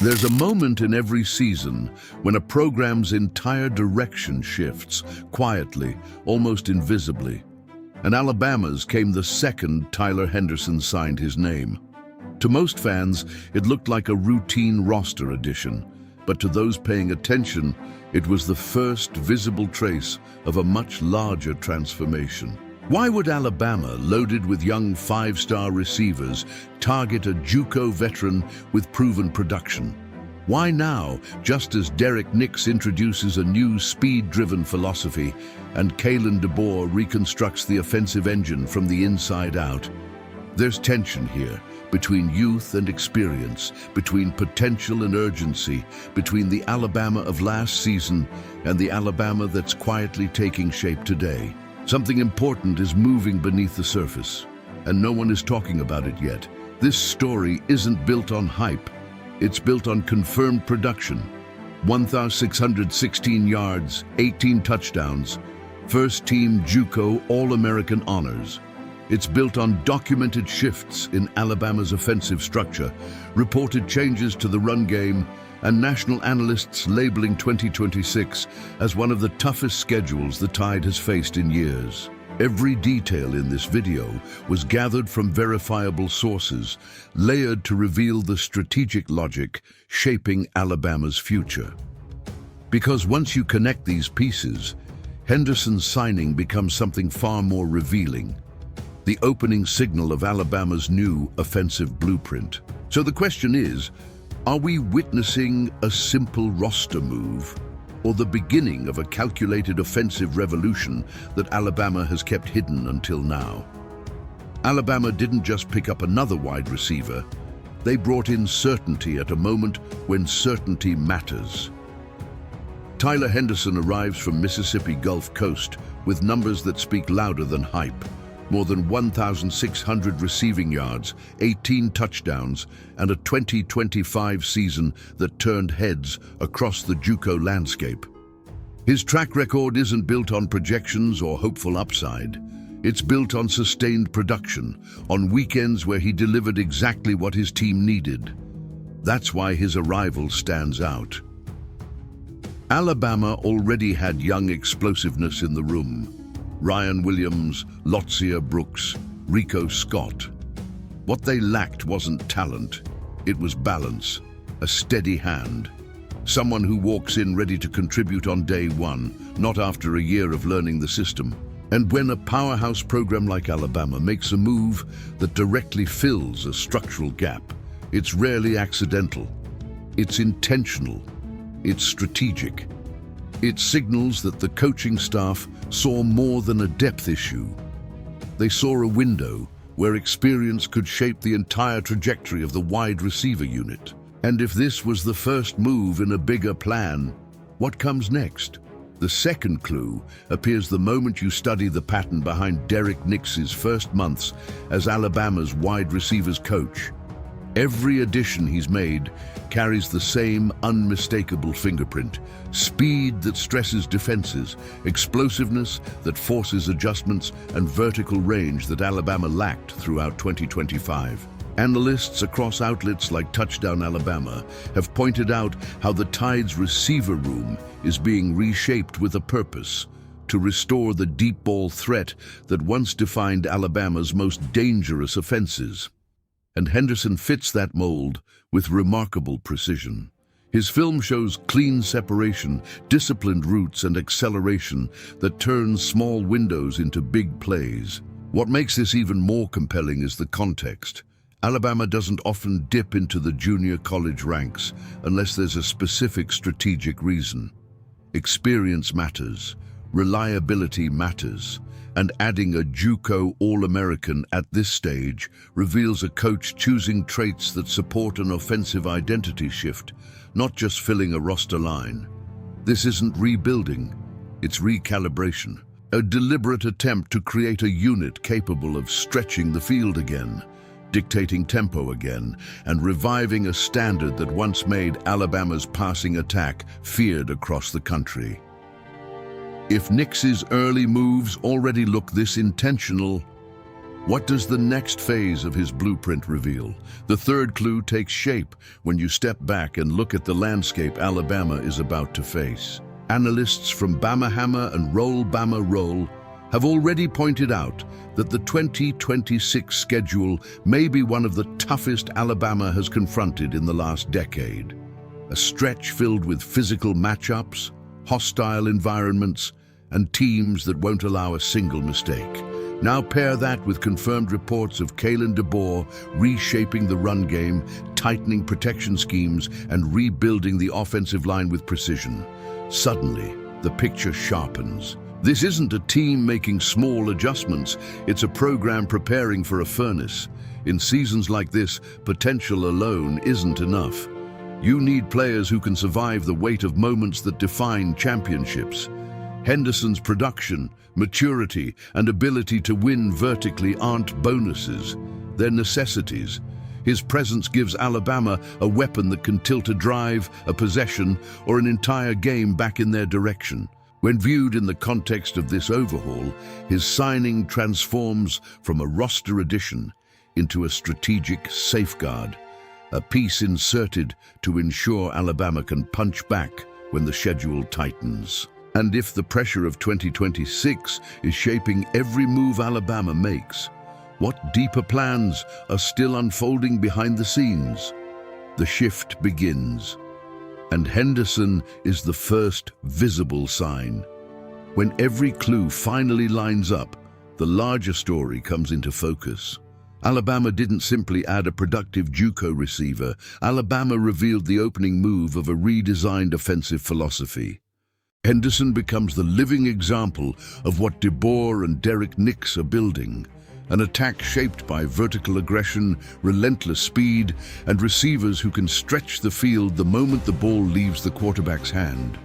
There's a moment in every season when a program's entire direction shifts, quietly, almost invisibly. And Alabama's came the second Tyler Henderson signed his name. To most fans, it looked like a routine roster addition, but to those paying attention, it was the first visible trace of a much larger transformation. Why would Alabama, loaded with young five-star receivers, target a JUCO veteran with proven production? Why now, just as Derrick introduces a new speed-driven philosophy and Kalen DeBoer reconstructs the offensive engine from the inside out? There's tension here, between youth and experience, between potential and urgency, between the Alabama of last season and the Alabama that's quietly taking shape today. Something important is moving beneath the surface, and no one is talking about it yet. This story isn't built on hype. It's built on confirmed production. 1,616 yards, 18 touchdowns, first-team JUCO All-American honors. It's built on documented shifts in Alabama's offensive structure, reported changes to the run game, and national analysts labeling 2026 as one of the toughest schedules the Tide has faced in years. Every detail in this video was gathered from verifiable sources, layered to reveal the strategic logic shaping Alabama's future. Because once you connect these pieces, Henderson's signing becomes something far more revealing, the opening signal of Alabama's new offensive blueprint. So the question is, are we witnessing a simple roster move, or the beginning of a calculated offensive revolution that Alabama has kept hidden until now? Alabama didn't just pick up another wide receiver, they brought in certainty at a moment when certainty matters. Tyler Henderson arrives from Mississippi Gulf Coast with numbers that speak louder than hype. More than 1,600 receiving yards, 18 touchdowns, and a 2025 season that turned heads across the JUCO landscape. His track record isn't built on projections or hopeful upside. It's built on sustained production, on weekends where he delivered exactly what his team needed. That's why his arrival stands out. Alabama already had young explosiveness in the room. Ryan Williams, Lotzier Brooks, Rico Scott. What they lacked wasn't talent, it was balance, a steady hand. Someone who walks in ready to contribute on day one, not after a year of learning the system. And when a powerhouse program like Alabama makes a move that directly fills a structural gap, it's rarely accidental. It's intentional. It's strategic. It signals that the coaching staff saw more than a depth issue. They saw a window where experience could shape the entire trajectory of the wide receiver unit. And if this was the first move in a bigger plan, what comes next? The second clue appears the moment you study the pattern behind Derrick's first months as Alabama's wide receivers coach. Every addition he's made carries the same unmistakable fingerprint: speed that stresses defenses, explosiveness that forces adjustments, and vertical range that Alabama lacked throughout 2025. Analysts across outlets like Touchdown Alabama have pointed out how the Tide's receiver room is being reshaped with a purpose: to restore the deep ball threat that once defined Alabama's most dangerous offenses. And Henderson fits that mold with remarkable precision. His film shows clean separation, disciplined routes, and acceleration that turns small windows into big plays. What makes this even more compelling is the context. Alabama doesn't often dip into the junior college ranks unless there's a specific strategic reason. Experience matters, reliability matters, and adding a JUCO All-American at this stage reveals a coach choosing traits that support an offensive identity shift, not just filling a roster line. This isn't rebuilding, it's recalibration, a deliberate attempt to create a unit capable of stretching the field again, dictating tempo again, and reviving a standard that once made Alabama's passing attack feared across the country. If Nix's early moves already look this intentional, What does the next phase of his blueprint reveal? The third clue takes shape when you step back and look at the landscape Alabama is about to face. Analysts from Bama Hammer and Roll Bama Roll have already pointed out that the 2026 schedule may be one of the toughest Alabama has confronted in the last decade. A stretch filled with physical matchups, hostile environments, and teams that won't allow a single mistake. Now pair that with confirmed reports of Kalen DeBoer reshaping the run game, tightening protection schemes, and rebuilding the offensive line with precision. Suddenly, the picture sharpens. This isn't a team making small adjustments, it's a program preparing for a furnace. In seasons like this, potential alone isn't enough. You need players who can survive the weight of moments that define championships. Henderson's production, maturity, and ability to win vertically aren't bonuses, they're necessities. His presence gives Alabama a weapon that can tilt a drive, a possession, or an entire game back in their direction. When viewed in the context of this overhaul, his signing transforms from a roster addition into a strategic safeguard, a piece inserted to ensure Alabama can punch back when the schedule tightens. And if the pressure of 2026 is shaping every move Alabama makes, what deeper plans are still unfolding behind the scenes? The shift begins, and Henderson is the first visible sign. When every clue finally lines up, the larger story comes into focus. Alabama didn't simply add a productive JUCO receiver. Alabama revealed the opening move of a redesigned offensive philosophy. Henderson becomes the living example of what DeBoer and Derrick are building, an attack shaped by vertical aggression, relentless speed, and receivers who can stretch the field the moment the ball leaves the quarterback's hand.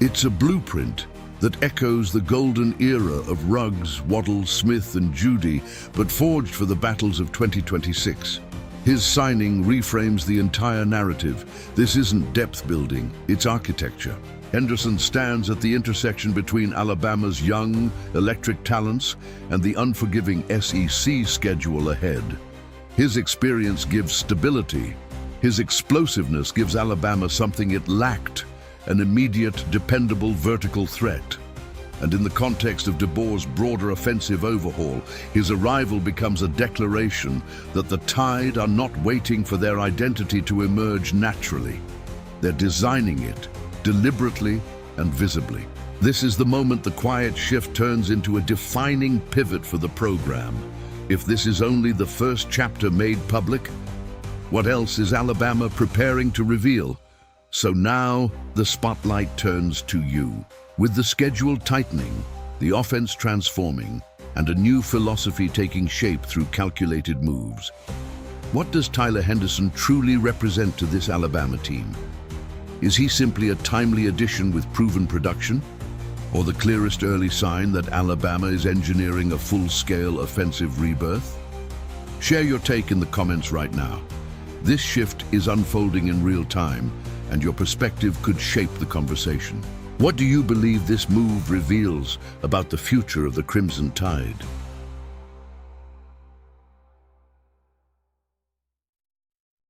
It's a blueprint that echoes the golden era of Ruggs, Waddle, Smith, and Judy, but forged for the battles of 2026. His signing reframes the entire narrative. This isn't depth building, it's architecture. Henderson stands at the intersection between Alabama's young, electric talents and the unforgiving SEC schedule ahead. His experience gives stability. His explosiveness gives Alabama something it lacked, an immediate, dependable vertical threat. And in the context of DeBoer's broader offensive overhaul, his arrival becomes a declaration that the Tide are not waiting for their identity to emerge naturally. They're designing it, deliberately and visibly. This is the moment the quiet shift turns into a defining pivot for the program. If this is only the first chapter made public, what else is Alabama preparing to reveal? So now, the spotlight turns to you. With the schedule tightening, the offense transforming, and a new philosophy taking shape through calculated moves, what does Tyler Henderson truly represent to this Alabama team? Is he simply a timely addition with proven production? Or the clearest early sign that Alabama is engineering a full-scale offensive rebirth? Share your take in the comments right now. This shift is unfolding in real time, and your perspective could shape the conversation. What do you believe this move reveals about the future of the Crimson Tide?